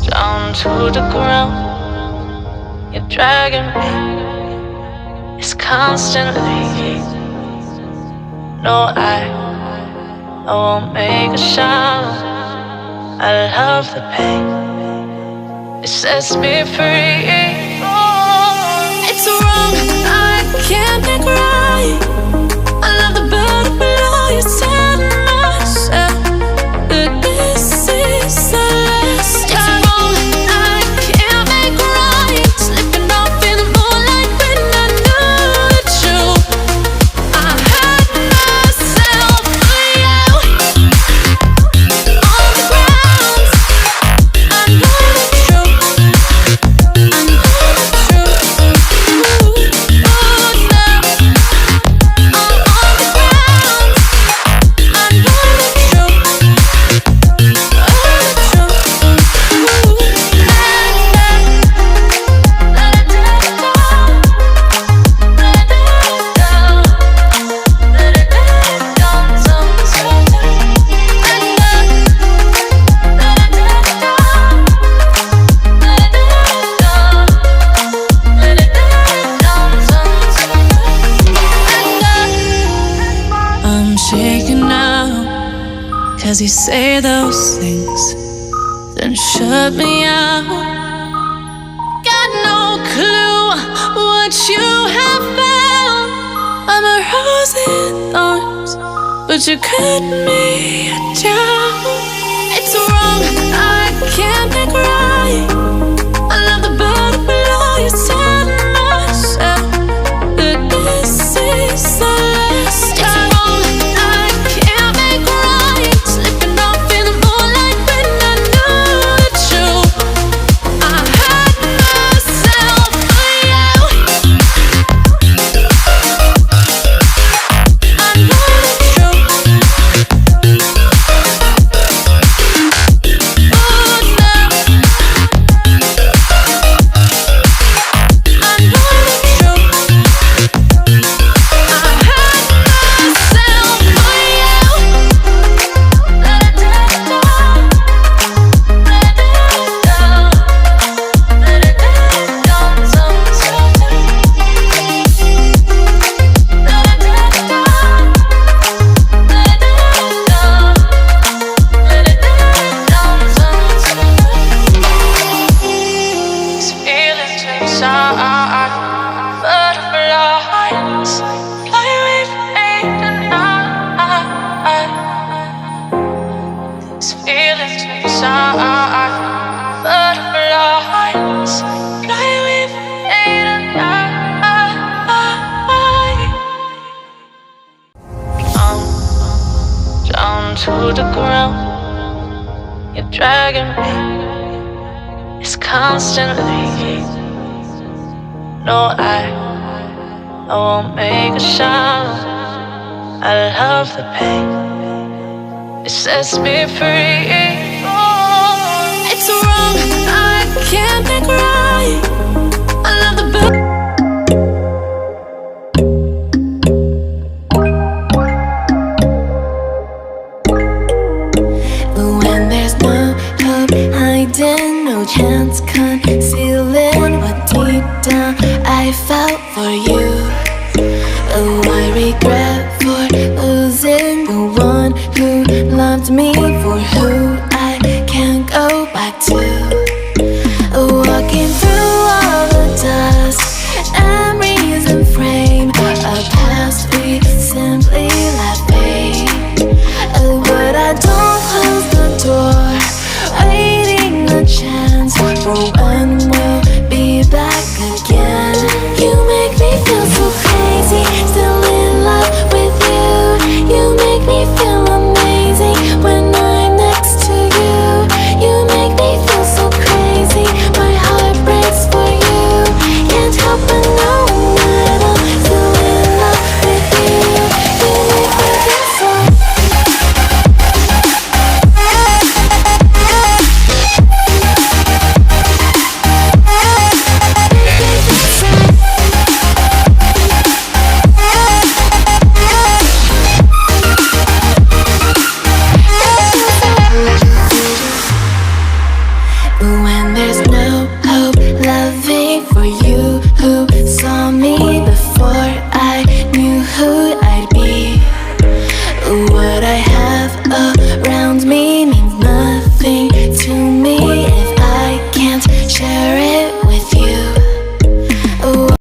Down to the ground, you're dragging me. It's constantly. No, I won't make a sound. I love the pain. It sets me free. It's wrong, I can't make right. I love the bird below you. Tell myself that this is the last time. It's wrong, I can't make right. Slipping off in the moonlight when I knew the truth. I hurt myself for you. On the ground, I know the truth. I know the truth. Ooh, oh no. I'm on the ground. I know the truth. Oh, the truth. Ooh, I'm shaking now, 'cause you say those things, then shut me out. Got no clue what you have found. I'm a rose in thorns, but you cut me down. It's wrong, I can't make right. I love the bird below you. Tell myself that this is the last time. It's wrong, I can't make right. Slipping off in the moonlight when I knew the truth. I hurt myself for you. I know the truth. Oh no. I know the truth. I hurt myself for you. Let it down. Let it down. Let it down. Sometimes. Let it down. Let it down. Let it down. Sometimes. These feelings inside, butterflies fly with me tonight. These feelings inside, butterflies fly with me tonight. I'm down to the ground, you're dragging me. It's constantly. No, I won't make a sound. I love the pain. It sets me free. It's wrong, I can't make right. I love the bird. But when there's no hope hiding, no chance concealing what deep down I felt for you. Oh, I regret for losing the one who loved me